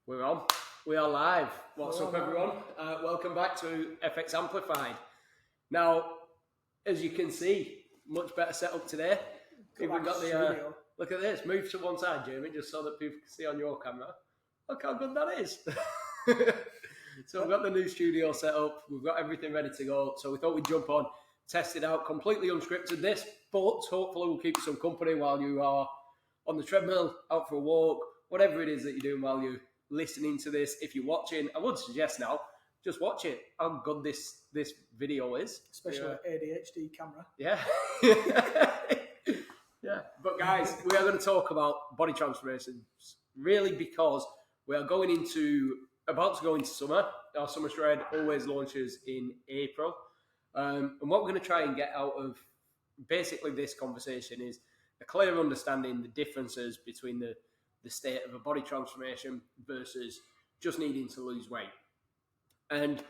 We're on. We are live. What's We're up, on, everyone? Welcome back to FX Amplified. Now, as you can see, much better setup today. Even got the look at this. Move to one side, Jamie, just so that people can see on your camera. Look how good that is. So we've got the new studio set up. We've got everything ready to go. So we thought we'd jump on, test it out, completely unscripted. This, but hopefully we'll keep you some company while you are on the treadmill, out for a walk, whatever it is that you're doing while you're listening to this. If you're watching, I would suggest now just watch it. How good this video is, especially ADHD camera. Yeah. Yeah. But guys, we are going to talk about body transformations really because we are about to go into summer. Our summer shred always launches in April. And what we're going to try and get out of basically this conversation is a clear understanding the differences between the state of a body transformation versus just needing to lose weight. And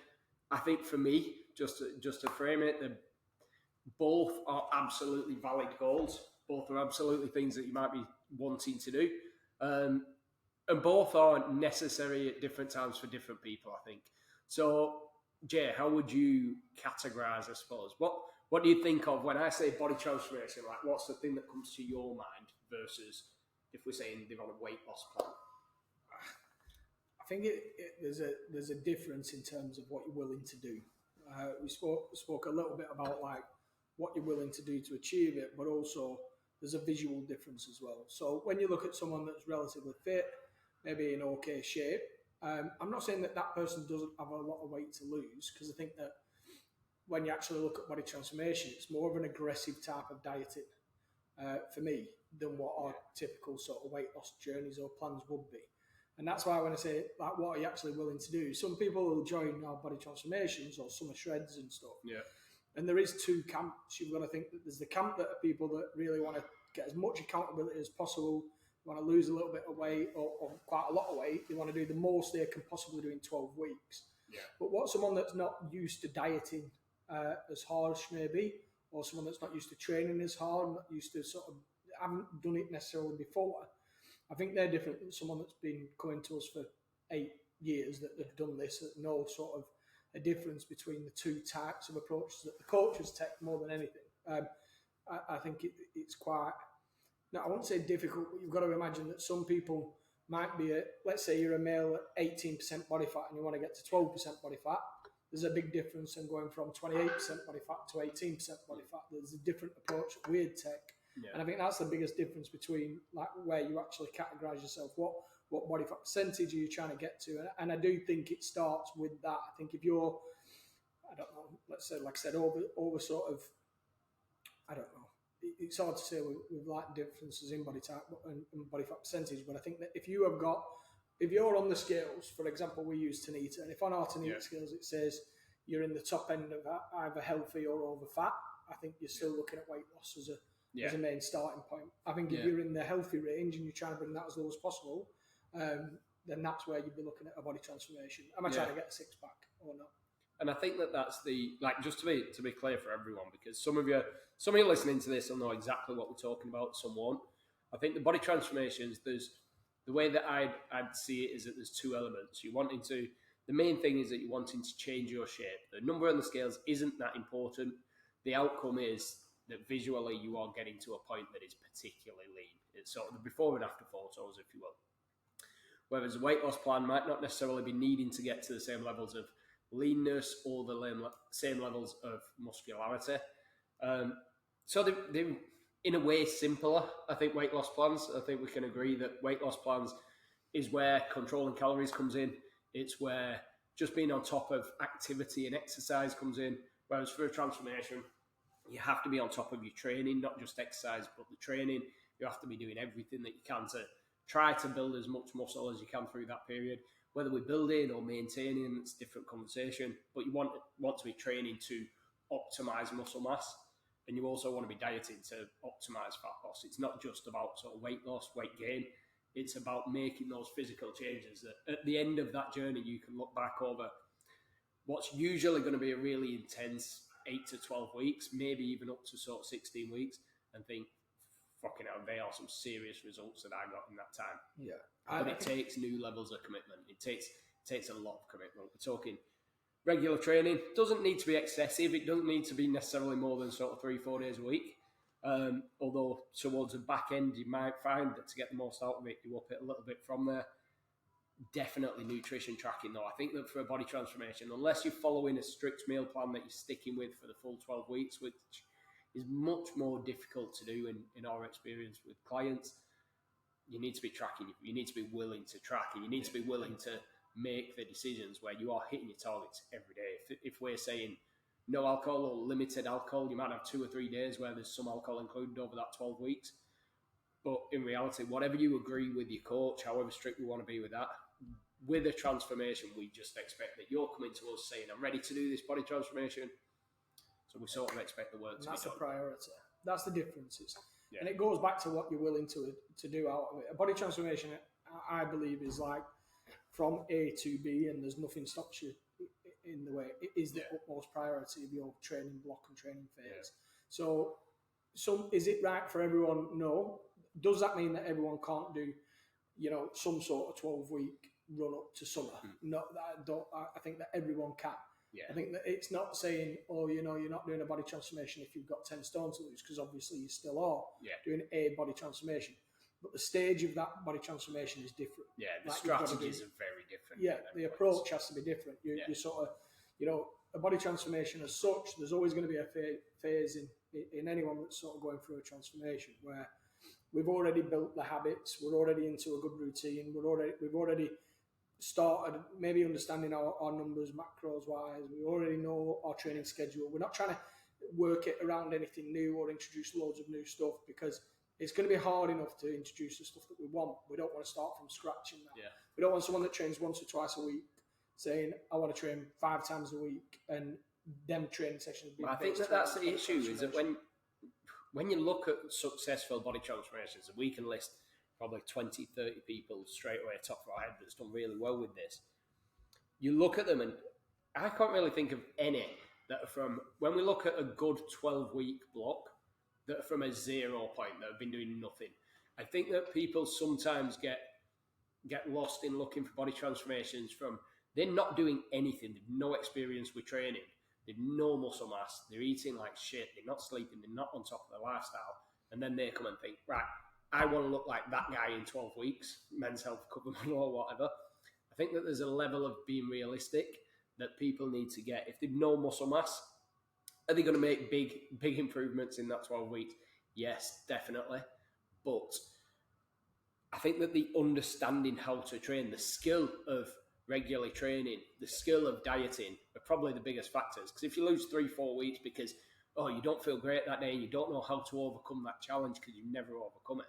I think for me, just to frame it, both are absolutely valid goals. Both are absolutely things that you might be wanting to do. And both are necessary at different times for different people, I think. So, Jay, how would you categorize, I suppose? What do you think of when I say body transformation? Like, what's the thing that comes to your mind versus if we're saying they're on a weight loss plan? I think there's a difference in terms of what you're willing to do. We spoke a little bit about like what you're willing to do to achieve it, but also there's a visual difference as well. So when you look at someone that's relatively fit, maybe in okay shape, I'm not saying that person doesn't have a lot of weight to lose, because I think that when you actually look at body transformation, it's more of an aggressive type of dieting for me than what our typical sort of weight loss journeys or plans would be. And that's why when I say, like, what are you actually willing to do? Some people will join our body transformations or summer shreds and stuff. Yeah. And there is two camps. You've got to think that there's the camp that are people that really want to get as much accountability as possible, want to lose a little bit of weight or quite a lot of weight. They want to do the most they can possibly do in 12 weeks. Yeah. But what someone that's not used to dieting as harsh maybe, or someone that's not used to training as hard, not used to sort of, haven't done it necessarily before, I think they're different than someone that's been coming to us for 8 years, that they've done this, that know sort of a difference between the two types of approaches that the coaches take more than anything. I think it's quite, now I won't say difficult, but you've got to imagine that some people might be, let's say you're a male at 18% body fat and you want to get to 12% body fat. There's a big difference in going from 28% body fat to 18% body fat. There's a different approach that we'd take. Yeah. And I think that's the biggest difference between like where you actually categorize yourself. What body fat percentage are you trying to get to? And I do think it starts with that. I think if you're, I don't know, let's say, like I said, over sort of, I don't know, it's hard to say with like differences in body type and body fat percentage, but I think that if you're on the scales, for example, we use Tanita, and if on our Tanita scales it says you're in the top end of either healthy or over fat, I think you're still looking at weight loss as a main starting point. I think if you're in the healthy range and you're trying to bring that as low as possible, then that's where you'd be looking at a body transformation. Am I trying to get a six pack or not? And I think that's the, like, just to be clear for everyone, because some of you listening to this will know exactly what we're talking about, some won't. I think the body transformations, the way that I'd see it is that there's two elements. The main thing is that you're wanting to change your shape. The number on the scales isn't that important. The outcome is that visually you are getting to a point that is particularly lean. It's sort of the before and after photos, if you will. Whereas a weight loss plan might not necessarily be needing to get to the same levels of leanness or the same levels of muscularity. So they're in a way simpler, I think, weight loss plans. I think we can agree that weight loss plans is where controlling calories comes in. It's where just being on top of activity and exercise comes in. Whereas for a transformation, you have to be on top of your training, not just exercise, but the training. You have to be doing everything that you can to try to build as much muscle as you can through that period. Whether we're building or maintaining, it's a different conversation. But you want to be training to optimize muscle mass, and you also want to be dieting to optimize fat loss. It's not just about sort of weight loss, weight gain. It's about making those physical changes that at the end of that journey, you can look back over what's usually going to be a really intense 8 to 12 weeks, maybe even up to sort of 16 weeks, and think, fucking hell, they are some serious results that I got in that time. Yeah. But it takes new levels of commitment. It takes a lot of commitment. We're talking regular training. Doesn't need to be excessive. It doesn't need to be necessarily more than sort of 3-4 days a week. Although towards the back end, you might find that to get the most out of it, you up it a little bit from there. Definitely nutrition tracking, though. I think that for a body transformation, unless you're following a strict meal plan that you're sticking with for the full 12 weeks, which is much more difficult to do in our experience with clients, you need to be tracking. You need to be willing to track, and you need to be willing to make the decisions where you are hitting your targets every day. If we're saying no alcohol or limited alcohol, you might have 2 or 3 days where there's some alcohol included over that 12 weeks. But in reality, whatever you agree with your coach, however strict we want to be with that, with a transformation, we just expect that you're coming to us saying, I'm ready to do this body transformation. So we sort of expect the work to be done. That's the priority. That's the differences. Yeah. And it goes back to what you're willing to do out of it. A body transformation, I believe, is like from A to B, and there's nothing stops you in the way. It is the utmost priority of your training block and training phase. Yeah. So is it right for everyone? No. Does that mean that everyone can't do, some sort of 12-week run up to summer? No, I think that everyone can. Yeah. I think that it's not saying, you're not doing a body transformation if you've got 10 stone to lose, because obviously you still are doing a body transformation. But the stage of that body transformation is different. Yeah, the strategies are very different. Yeah, the approach has to be different. You sort of, a body transformation as such, there's always going to be a phase in anyone that's sort of going through a transformation where we've already built the habits, we're already into a good routine, we've already started maybe understanding our numbers, macros wise, we already know our training schedule. We're not trying to work it around anything new or introduce loads of new stuff, because it's going to be hard enough to introduce the stuff that we want. We don't want to start from scratch in that. Yeah. We don't want someone that trains once or twice a week saying, I want to train 5 times a week, and them training sessions. I think that's the issue, is that when you look at successful body transformations, and we can list probably 20, 30 people straight away top of our head that's done really well with this, you look at them, and I can't really think of any that are from, when we look at a good 12-week block, that are from a 0 point, that have been doing nothing. I think that people sometimes get lost in looking for body transformations from, they're not doing anything, they've no experience with training, they've no muscle mass, they're eating like shit, they're not sleeping, they're not on top of their lifestyle, and then they come and think, right, I want to look like that guy in 12 weeks, Men's Health Cover Model or whatever. I think that there's a level of being realistic that people need to get. If they've no muscle mass, are they going to make big improvements in that 12 weeks? Yes, definitely. But I think that the understanding how to train, the skill of regularly training, the skill of dieting are probably the biggest factors. Because if you lose 3-4 weeks because, you don't feel great that day and you don't know how to overcome that challenge because you've never overcome it,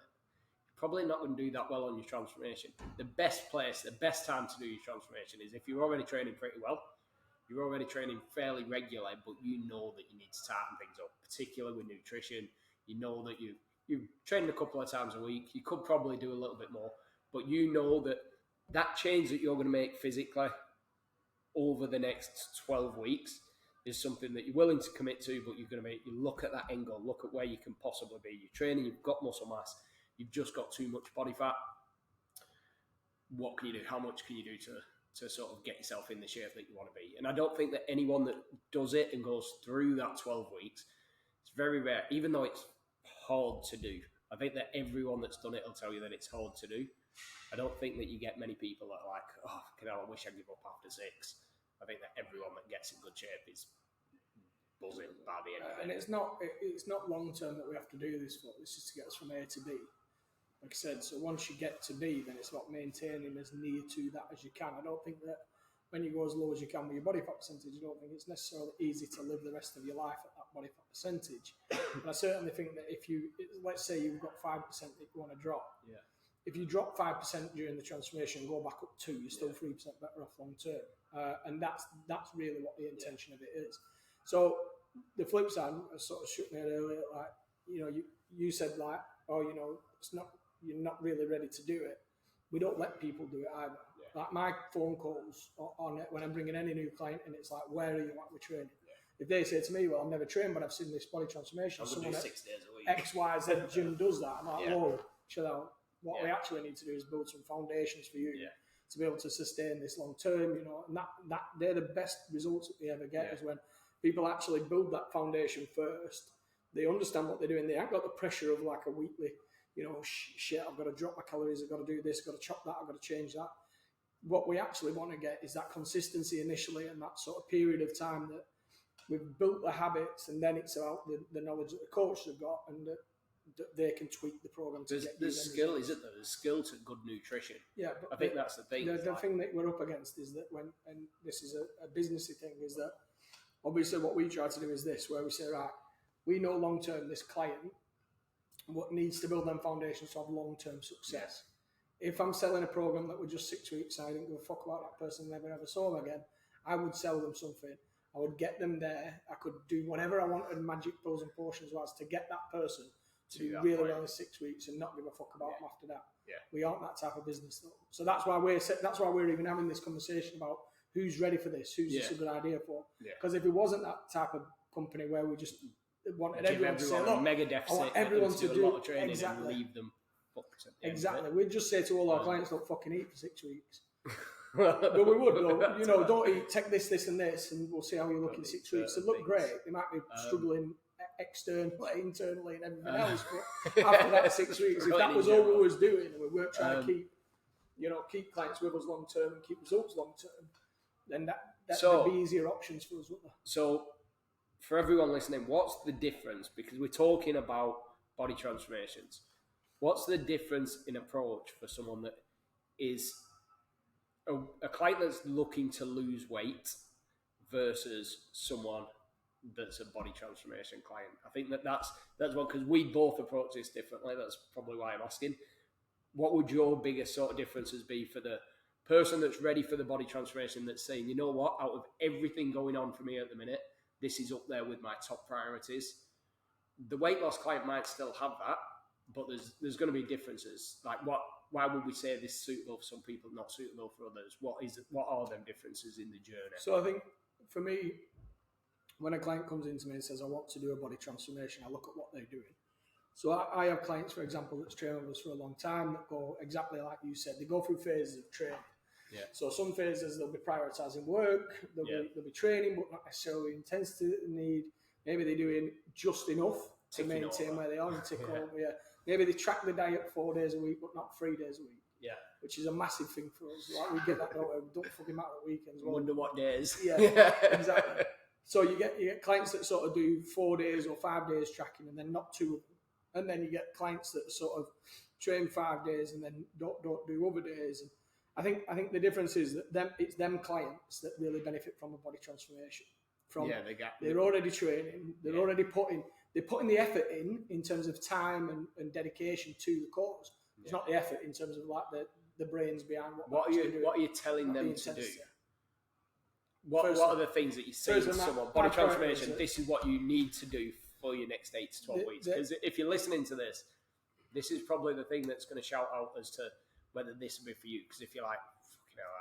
you're probably not going to do that well on your transformation. The best time to do your transformation is if you're already training pretty well, you're already training fairly regularly, but you know that you need to tighten things up, particularly with nutrition. You know that you've trained a couple of times a week. You could probably do a little bit more, but you know that change that you're going to make physically over the next 12 weeks is something that you're willing to commit to, but you're going to you look at that end goal, look at where you can possibly be. You're training, you've got muscle mass, you've just got too much body fat. What can you do? How much can you do to sort of get yourself in the shape that you want to be? And I don't think that anyone that does it and goes through that 12 weeks, it's very rare, even though it's hard to do. I think that everyone that's done it will tell you that it's hard to do. I don't think that you get many people that are like, I wish I'd give up after 6. I think that everyone that gets in good shape is buzzing by the end of it. And it's not long term that we have to do this for. It's just to get us from A to B. Like I said, so once you get to B, then it's about maintaining as near to that as you can. I don't think that when you go as low as you can with your body fat percentage, I don't think it's necessarily easy to live the rest of your life at that body fat percentage. And I certainly think that let's say you've got 5% that you want to drop. Yeah. If you drop 5% during the transformation and go back up 2, you're still 3% better off long term. And that's really what the intention of it is. So the flip side, I sort of shook my head earlier, like, you said like, it's not, you're not really ready to do it. We don't let people do it either. Yeah. Like my phone calls on it when I'm bringing any new client in, it's like, where are you at with training? Yeah. if they say to me, well, I've never trained, but I've seen this body transformation, I'm going to someone do 6 days a week. X, Y, Z gym does that. I'm like, Yeah. whoa, chill out. What Yeah. we actually need to do is build some foundations for you Yeah. to be able to sustain this long term, you know, and that they're the best results that we ever get Yeah. is when people actually build that foundation first. They understand what they're doing. They haven't got the pressure of like a weekly, you know, shit, I've got to drop my calories, I've got to do this, I've got to chop that, I've got to change that. What we actually want to get is that consistency initially and that sort of period of time that we've built the habits, and then it's about the knowledge that the coaches have got and that they can tweak the program to get There's skill, isn't there? There's skill to good nutrition. Yeah, but I think that's the thing. The thing that we're up against is that when, and this is a businessy thing, is that obviously what we try to do is this, where we say, right, we know long term this client what needs to build them foundations to have long term success. If I'm selling a program that was just 6 weeks, I didn't give a fuck about that person, never ever saw them again, I would sell them something. I would get them there. I could do whatever I wanted, magic pills and potions was, to get that person to do really well in 6 weeks and not give a fuck about them after that. Yeah. We aren't that type of business though. So that's why we're even having this conversation about who's ready for this, who's this a good idea for. Because if it wasn't that type of company where we just wanted everyone to say, look, mega deficit, I want everyone to do a lot of training exactly. and leave them fucked at the end Exactly. of it. We'd just say to all our clients, look, fucking eat for 6 weeks. But we would, though, you know, don't eat, take this, this, and this, and we'll see how you look in 6 weeks. They look great. They might be struggling externally, internally, and everything else. But after that 6 weeks, if that was all we was doing, and we weren't trying to keep clients with us long term and keep results long term, then that'd be easier options for us, wouldn't there? So, for everyone listening, what's the difference? Because we're talking about body transformations. What's the difference in approach for someone that is a client that's looking to lose weight versus someone that's a body transformation client? I think that's one, because we both approach this differently. That's probably why I'm asking. What would your biggest sort of differences be for the person that's ready for the body transformation, that's saying, you know what, out of everything going on for me at the minute, this is up there with my top priorities? The weight loss client might still have that, but there's going to be differences. Like, why would we say this is suitable for some people, not suitable for others? What are them differences in the journey? So I think for me, when a client comes into me and says, I want to do a body transformation, I look at what they're doing. So I have clients, for example, that's trained with us for a long time that go exactly like you said. They go through phases of training. Yeah. So some phases they'll be prioritising work, they'll be training, but not necessarily intensity need. Maybe they're doing just enough to maintain where they are and tick over. Yeah. Maybe they track the diet 4 days a week, but not 3 days a week. Yeah. Which is a massive thing for us. Like, we get that, don't fucking matter at weekends. Well, wonder what days. Yeah, exactly. So you get clients that sort of do 4 days or 5 days tracking and then not 2 of them. And then you get clients that sort of train 5 days and then don't do other days. And I think the difference is that it's them clients that really benefit from a body transformation. They're already training. They're already putting the effort in terms of time and dedication to the cause. It's not the effort in terms of like the brains behind what are you telling them to do? What are the things that you say to someone? Body transformation, this is what you need to do for your next 8 to 12 weeks. Because if you're listening to this is probably the thing that's going to shout out as to whether this will be for you. Because if you're like,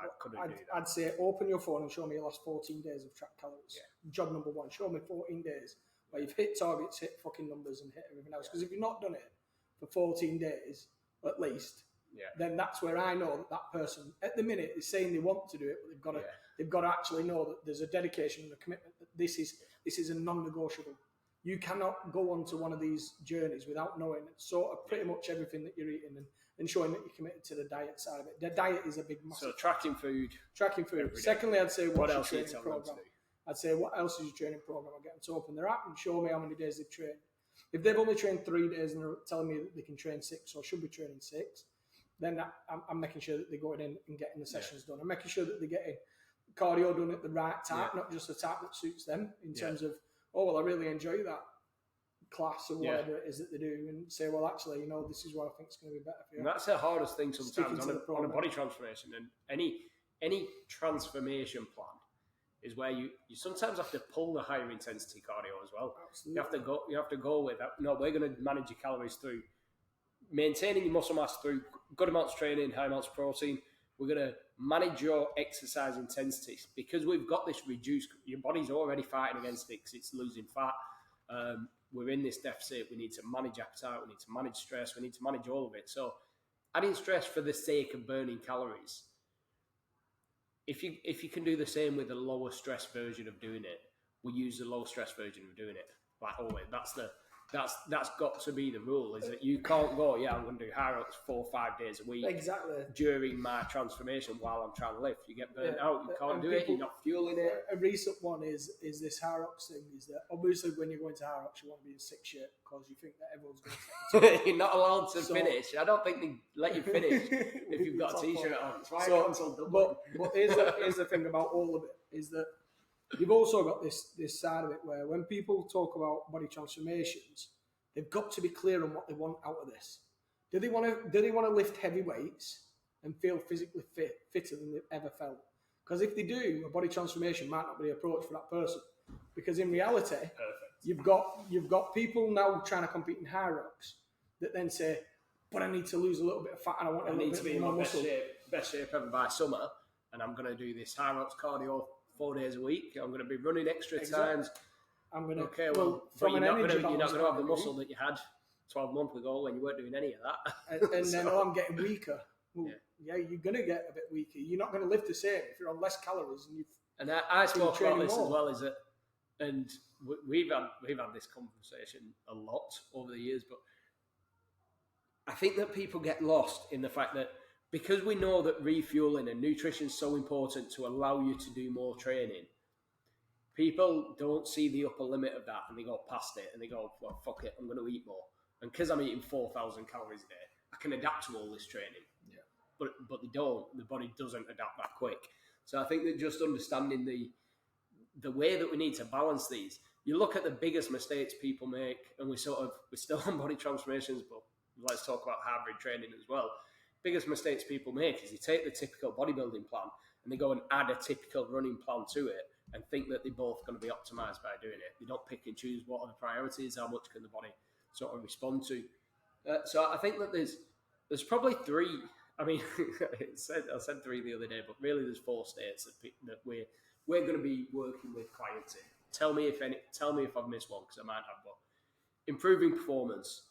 I couldn't do that. I'd say open your phone and show me your last 14 days of tracked calories. Yeah. Job number 1, show me 14 days where you've hit targets, hit fucking numbers and hit everything else. Because if you've not done it for 14 days, at least, then that's where I know that person, at the minute, is saying they want to do it, but they've got to actually know that there's a dedication and a commitment that this is a non-negotiable. You cannot go on to one of these journeys without knowing sort of pretty much everything that you're eating and showing that you're committed to the diet side of it. The diet is a big massive. So tracking food. Secondly, I'd say what else is your training program? I'd say what else is your training program? I'll get them to open their app and show me how many days they've trained. If they've only trained 3 days and they're telling me that they can train 6 or should be training 6, then I'm making sure that they're going in and getting the sessions done. I'm making sure that they're getting cardio done at the right type, not just the type that suits them in terms of, oh, well, I really enjoy that class or whatever it is that they do, and say, well, actually, this is what I think is going to be better for you. And that's the hardest thing sometimes on a body transformation, and any transformation plan is where you sometimes have to pull the higher intensity cardio as well. Absolutely. You have to go with that. No, we're going to manage your calories through maintaining your muscle mass through good amounts of training, high amounts of protein, We're going to manage your exercise intensity because we've got this reduced. Your body's already fighting against it because it's losing fat. We're in this deficit. We need to manage appetite. We need to manage stress. We need to manage all of it. So, adding stress for the sake of burning calories. If you can do the same with a lower stress version of doing it, we use the low stress version of doing it. Like always, that's got to be the rule. Is that you can't go, I'm going to do high rocks 4 or 5 days a week. Exactly. During my transformation while I'm trying to lift, you get burnt out. You can't do it. You're not fueling it. A recent one is this Hyrox thing. Is that obviously when you're going to Hyrox, you want to be in 6 shirt because you think that everyone's going to. You're not allowed to finish. I don't think they let you finish if you've got a t-shirt on. But here's the thing about all of it is that you've also got this side of it where when people talk about body transformations, they've got to be clear on what they want out of this. Do they want to lift heavy weights and feel physically fitter than they've ever felt? Because if they do, a body transformation might not be the approach for that person. Because in reality, you've got people now trying to compete in Hyrox that then say, but I need to lose a little bit of fat and I need to be in my best shape ever by summer, and I'm going to do this Hyrox cardio 4 days a week. I'm going to be running extra times. I'm going to. Okay, well, you're not going to have the muscle that you had 12 months ago when you weren't doing any of that. And then I'm getting weaker. Well, you're going to get a bit weaker. You're not going to lift the same if you're on less calories. And I spoke about this as well, is that, and we've had this conversation a lot over the years, but I think that people get lost in the fact that because we know that refueling and nutrition is so important to allow you to do more training, people don't see the upper limit of that and they go past it and they go, well, fuck it, I'm going to eat more. And because I'm eating 4,000 calories a day, I can adapt to all this training. Yeah. But they don't. The body doesn't adapt that quick. So I think that just understanding the way that we need to balance these, you look at the biggest mistakes people make, and we're still on body transformations, but let's talk about hybrid training as well. Biggest mistakes people make is they take the typical bodybuilding plan and they go and add a typical running plan to it and think that they're both going to be optimized by doing it. They don't pick and choose what are the priorities, how much can the body sort of respond to. So I think that there's probably 3. I mean, I said 3 the other day, but really there's 4 states that we're going to be working with clients in. Tell me if I've missed one, because I might have. But improving performance,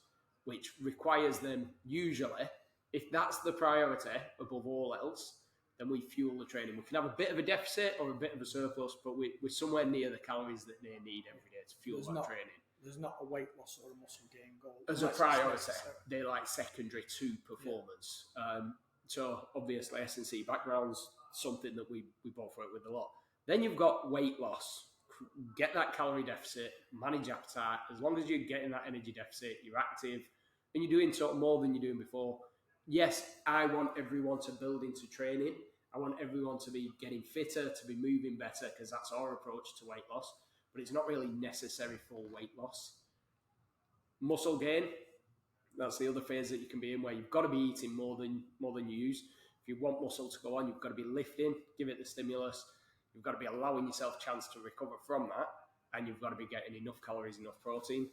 which requires them usually, if that's the priority above all else, then we fuel the training. We can have a bit of a deficit or a bit of a surplus, but we're somewhere near the calories that they need every day to fuel training. There's not a weight loss or a muscle gain goal. As a priority, they're like secondary to performance. Yeah. So obviously S&C background's something that we both work with a lot. Then you've got weight loss. Get that calorie deficit, manage appetite. As long as you're getting that energy deficit, you're active, and you're doing sort of more than you're doing before. Yes, I want everyone to build into training. I want everyone to be getting fitter, to be moving better, because that's our approach to weight loss. But it's not really necessary for weight loss. Muscle gain, that's the other phase that you can be in, where you've got to be eating more than you use. If you want muscle to go on, you've got to be lifting, give it the stimulus. You've got to be allowing yourself a chance to recover from that, and you've got to be getting enough calories, enough protein.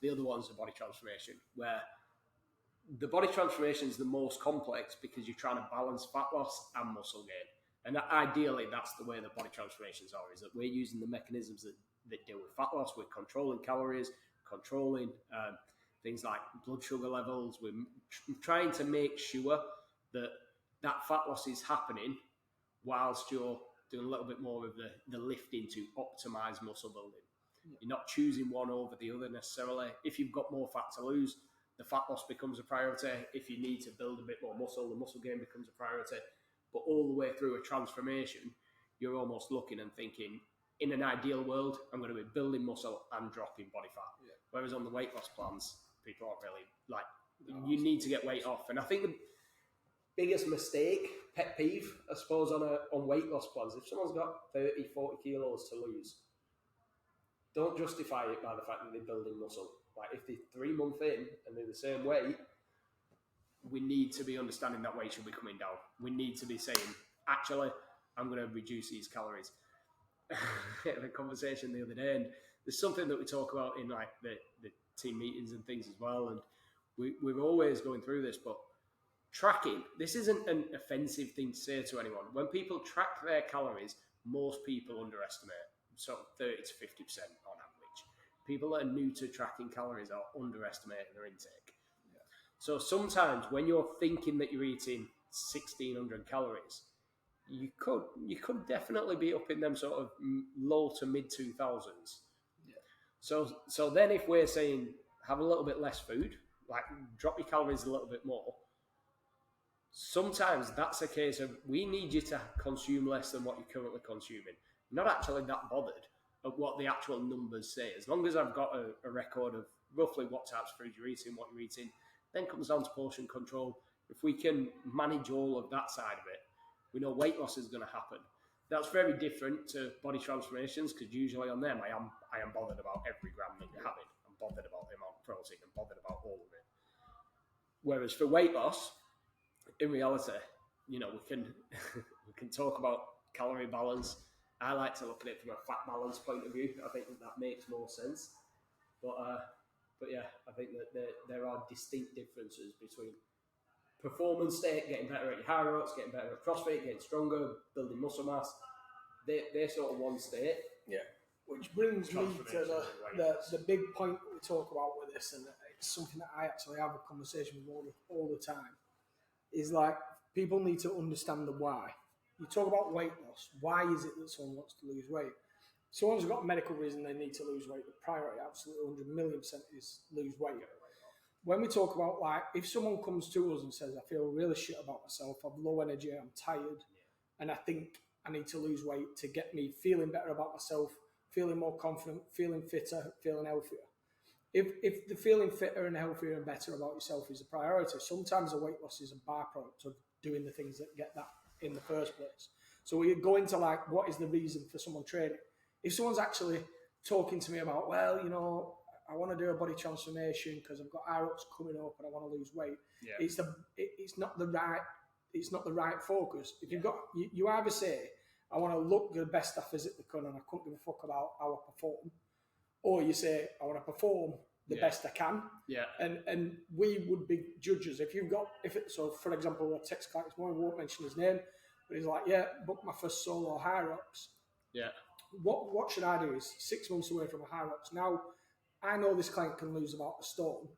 The other one's the body transformation, where the body transformation is the most complex because you're trying to balance fat loss and muscle gain. And ideally, that's the way that body transformations are, is that we're using the mechanisms that deal with fat loss. We're controlling calories, controlling things like blood sugar levels. We're trying to make sure that fat loss is happening whilst you're doing a little bit more of the lifting to optimize muscle building. You're not choosing one over the other necessarily. If you've got more fat to lose, the fat loss becomes a priority. If you need to build a bit more muscle, the muscle gain becomes a priority. But all the way through a transformation, you're almost looking and thinking, in an ideal world, I'm going to be building muscle and dropping body fat. Yeah. Whereas on the weight loss plans, people aren't really like, you need to get weight off. And I think the biggest mistake, pet peeve, I suppose, on weight loss plans, if someone's got 30, 40 kilos to lose, don't justify it by the fact that they're building muscle. Like if they're 3 months in and they're the same weight, we need to be understanding that weight should be coming down. We need to be saying, actually, I'm going to reduce these calories. I had a conversation the other day, and there's something that we talk about in like the team meetings and things as well. And we're always going through this, but tracking, this isn't an offensive thing to say to anyone. When people track their calories, most people underestimate, sort of 30 to 50% on average. People that are new to tracking calories are underestimating their intake. Yeah. So sometimes when you're thinking that you're eating 1,600 calories, you could definitely be up in them sort of low to mid 2000s. Yeah. So then if we're saying have a little bit less food, like drop your calories a little bit more, sometimes that's a case of we need you to consume less than what you're currently consuming. I'm not actually that bothered of what the actual numbers say. As long as I've got a record of roughly what types of food you're eating, what you're eating, then comes down to portion control. If we can manage all of that side of it, we know weight loss is going to happen. That's very different to body transformations, because usually on them I am bothered about every gram that you're having. I'm bothered about the amount of protein. I'm bothered about all of it. Whereas for weight loss, in reality, we can talk about calorie balance. I like to look at it from a fat balance point of view. I think that makes more sense. But yeah, I think that there are distinct differences between performance state, getting better at your high rocks, getting better at CrossFit, getting stronger, building muscle mass. They're sort of one state. Yeah. Which brings me to the big point that we talk about with this, and it's something that I actually have a conversation with all the time, is like people need to understand the why. You talk about weight loss. Why is it that someone wants to lose weight? Someone's got a medical reason they need to lose weight. The priority, absolutely 100,000,000%, is lose weight. When we talk about, like, if someone comes to us and says, I feel really shit about myself, I've low energy, I'm tired, and I think I need to lose weight to get me feeling better about myself, feeling more confident, feeling fitter, feeling healthier. If the feeling fitter and healthier and better about yourself is a priority, sometimes the weight loss is a byproduct of doing the things that get that in the first place. So we go into, like, what is the reason for someone training? If someone's actually talking to me about, well, I want to do a body transformation because I've got IROPS coming up and I want to lose weight, it's not the right focus. If you've got, you either say, I want to look the best I physically can and I couldn't give a fuck about how I perform, or you say, I want to perform the best I can. Yeah. And we would be judges. So for example, a text client this morning, we won't mention his name, but he's like, book my first solo high rocks. Yeah. What should I do? Is 6 months away from a high rocks. Now, I know this client can lose about a stone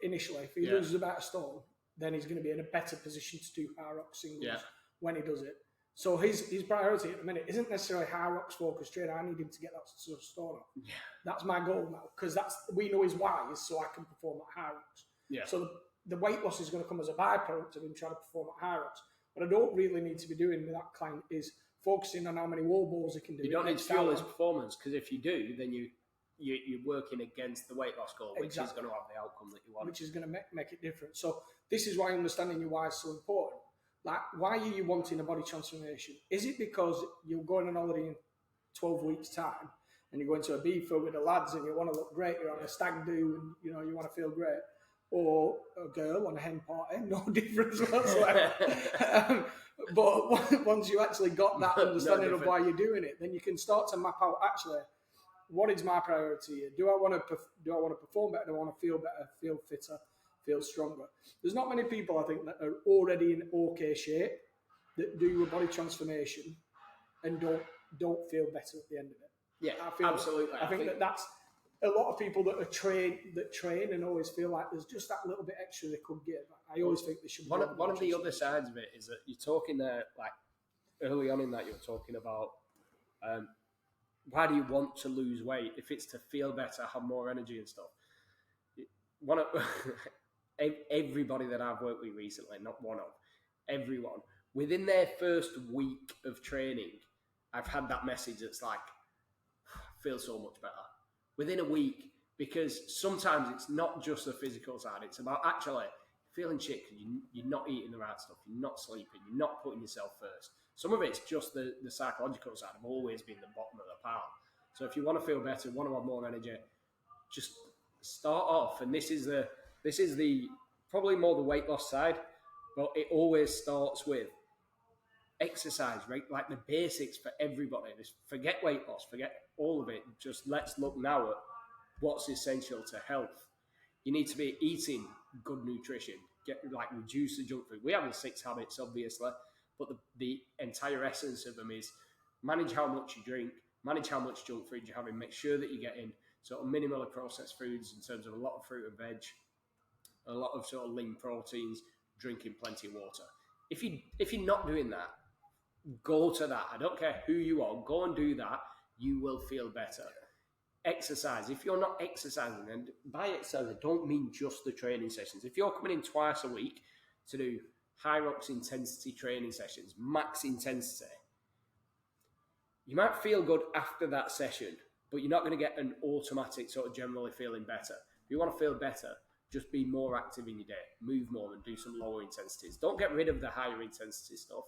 initially. If he loses about a stone, then he's going to be in a better position to do high rocks singles when he does it. So his priority at the minute isn't necessarily high rocks focused training. I need him to get that sort of stone off. Yeah. That's my goal now, because we know his why is so I can perform at high rocks. Yeah. So the weight loss is going to come as a byproduct of him trying to perform at high rocks. What I don't really need to be doing with that client is focusing on how many wall balls he can do. You don't need to fuel his performance, because if you do, then you're working against the weight loss goal, which is going to have the outcome that you want. Which is going to make it different. So this is why understanding your why is so important. Like, why are you wanting a body transformation? Is it because you're going on holiday in 12 weeks' time and you're going to Ibiza with the lads and you want to look great, you're on a stag do and you want to feel great? Or a girl on a hen party, no difference whatsoever. But once you actually got that understanding of why you're doing it, then you can start to map out, actually, what is my priority here? Do I want to perform better? Do I want to feel better, feel fitter, feel stronger? There's not many people, I think, that are already in okay shape that do a body transformation and don't feel better at the end of it. Yeah, absolutely. I think that's a lot of people that train and always feel like there's just that little bit extra they could give. I always think they should. One of the other sides of it is that you're talking there, like early on in that, you were talking about why do you want to lose weight? If it's to feel better, have more energy and stuff. Everybody that I've worked with recently, not one of, everyone, within their first week of training, I've had that message that's like, I feel so much better. Within a week, because sometimes it's not just the physical side, it's about actually feeling shit because you're not eating the right stuff, you're not sleeping, you're not putting yourself first. Some of it's just the psychological side of always being the bottom of the pile. So if you want to feel better, want to have more energy, just start off, and this is the probably more the weight loss side, but it always starts with exercise, right? Like the basics for everybody. Just forget weight loss, forget all of it. Just let's look now at what's essential to health. You need to be eating good nutrition, reduce the junk food. We have the 6 habits, obviously, but the entire essence of them is manage how much you drink, manage how much junk food you're having, make sure that you're getting sort of minimally processed foods in terms of a lot of fruit and veg, a lot of sort of lean proteins, drinking plenty of water. If you're not doing that, go to that. I don't care who you are, go and do that. You will feel better. Exercise. If you're not exercising, and by exercise I don't mean just the training sessions. If you're coming in twice a week to do Hyrox intensity training sessions, max intensity, you might feel good after that session, but you're not going to get an automatic sort of generally feeling better. If you want to feel better, just be more active in your day, move more and do some lower intensities. Don't get rid of the higher intensity stuff,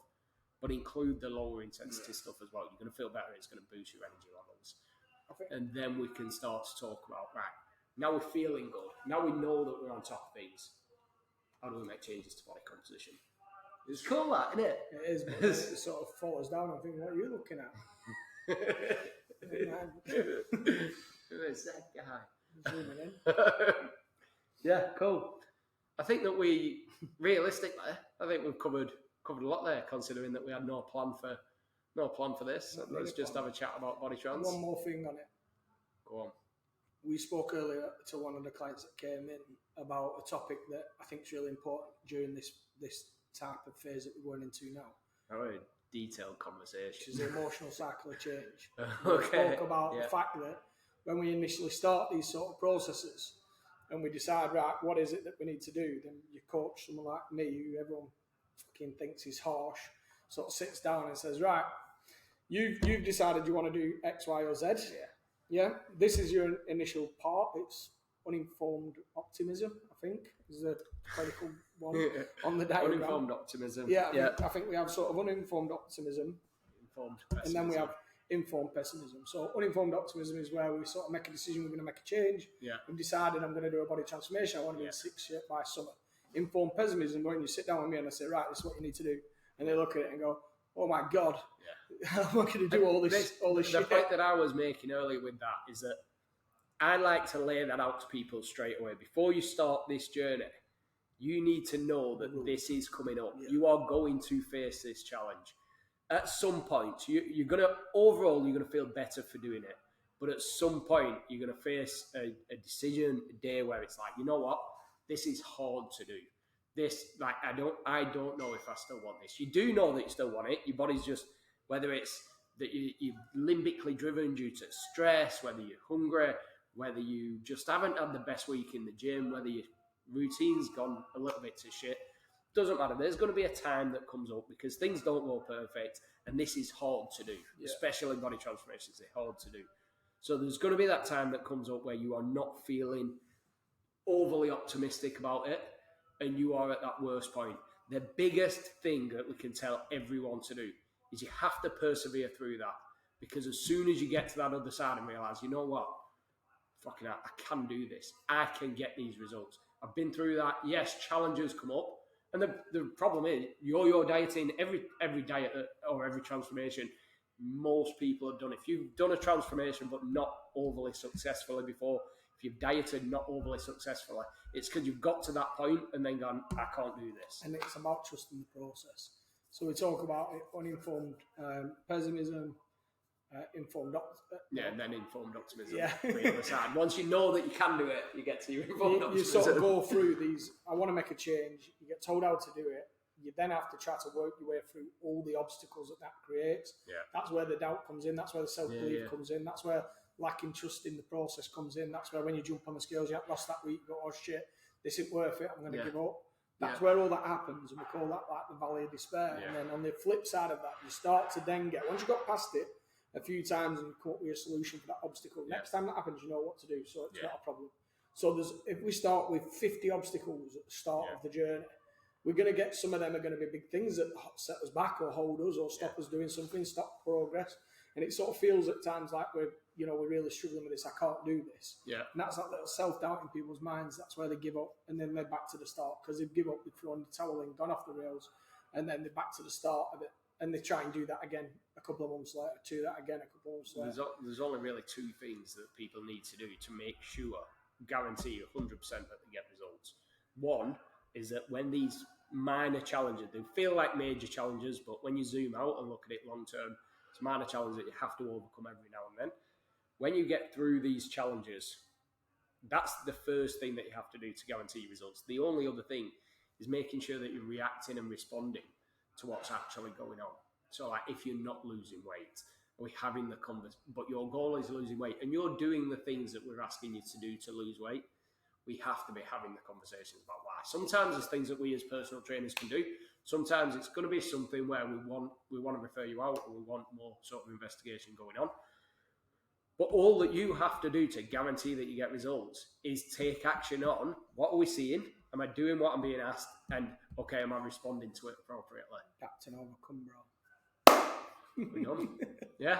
but include the lower intensity stuff as well. You're going to feel better. It's going to boost your energy levels. And then we can start to talk about, right, now we're feeling good. Now we know that we're on top of things. How do we make changes to body composition? It's cool, that, isn't it? It is, but it sort of falls down. I think, what are you looking at? Who's that guy? Zooming in. Yeah, cool. I think that we, realistically, I think we've covered a lot there, considering that we had no plan for this. Let's just have a chat about body trans. One more thing on it. Go on. We spoke earlier to one of the clients that came in about a topic that I think is really important during this type of phase that we're going into now. A very detailed conversation. Which is the emotional cycle of change. Okay. We spoke about the fact that when we initially start these sort of processes and we decide, right, what is it that we need to do, then your coach, someone like me, who everyone fucking thinks is harsh, sort of sits down and says, right, you've decided you want to do X, Y, or Z. Yeah. This is your initial part. It's uninformed optimism, I think, is the clinical one on the diagram. Uninformed optimism. Yeah, I think we have sort of uninformed optimism. Informed pessimism. And then we have informed pessimism. So uninformed optimism is where we sort of make a decision, we're going to make a change. Yeah. We've decided I'm going to do a body transformation. I want to be in 6 years by summer. Informed pessimism, when you sit down with me and I say, right, this is what you need to do. And they look at it and go, oh my God, I'm not going to do all this shit. The point that I was making earlier with that is that I like to lay that out to people straight away. Before you start this journey, you need to know that this is coming up. Yeah. You are going to face this challenge. At some point, you're going to feel better for doing it. But at some point, you're going to face a decision, a day where it's like, you know what? This is hard to do. This, like, I don't know if I still want this. You do know that you still want it. Your body's just, whether it's that you're limbically driven due to stress, whether you're hungry, whether you just haven't had the best week in the gym, whether your routine's gone a little bit to shit, doesn't matter. There's going to be a time that comes up because things don't go perfect, and this is hard to do, especially body transformations. They're hard to do. So there's going to be that time that comes up where you are not feeling overly optimistic about it, and you are at that worst point. The biggest thing that we can tell everyone to do is you have to persevere through that, because as soon as you get to that other side and realise, you know what, fucking hell, I can do this. I can get these results. I've been through that. Yes, challenges come up. And the problem is, your dieting, every diet or every transformation, most people have done. If you've done a transformation but not overly successfully before, if you've dieted not overly successfully, it's because you've got to that point and then gone, I can't do this. And it's about trusting the process. So we talk about uninformed pessimism, informed and then informed optimism. Yeah. The other side. Once you know that you can do it, you get to your informed optimism. You sort of go through these, I want to make a change. You get told how to do it. You then have to try to work your way through all the obstacles that creates. Yeah. That's where the doubt comes in. That's where the self-belief comes in. That's where lacking trust in the process comes in. That's where when you jump on the scales, you have lost that week, you go, oh shit, this isn't worth it, I'm going to give up. That's where all that happens, and we call that like the valley of despair. And then on the flip side of that, you start to then get, once you got past it a few times and you come up with a solution for that obstacle, next time that happens, you know what to do, so it's not a problem. So if we start with 50 obstacles at the start of the journey, we're going to get, some of them are going to be big things that set us back or hold us or stop us doing something, stop progress. And it sort of feels at times like we're really struggling with this. I can't do this. Yeah. And that's that little self-doubt in people's minds. That's where they give up, and then they're back to the start because they've given up, they've thrown the towel in, gone off the rails, and then they're back to the start of it. And they try and do that again a couple of months later, do that again a couple of months later. There's only really two things that people need to do to make sure, guarantee 100% that they get results. One, is that when these minor challenges, they feel like major challenges, but when you zoom out and look at it long term, it's a minor challenge that you have to overcome every now and then. When you get through these challenges, that's the first thing that you have to do to guarantee results. The only other thing is making sure that you're reacting and responding to what's actually going on. So like if you're not losing weight, we're having the conversation, but your goal is losing weight and you're doing the things that we're asking you to do to lose weight, we have to be having the conversations about why. Sometimes there's things that we as personal trainers can do. Sometimes it's going to be something where we want to refer you out, or we want more sort of investigation going on. But all that you have to do to guarantee that you get results is take action on what are we seeing? Am I doing what I'm being asked? And okay, am I responding to it appropriately? Captain overcome, bro. We're done. Yeah.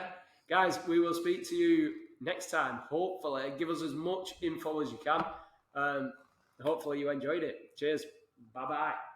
Guys, we will speak to you next time. Hopefully, give us as much info as you can. Hopefully you enjoyed it. Cheers. Bye-bye.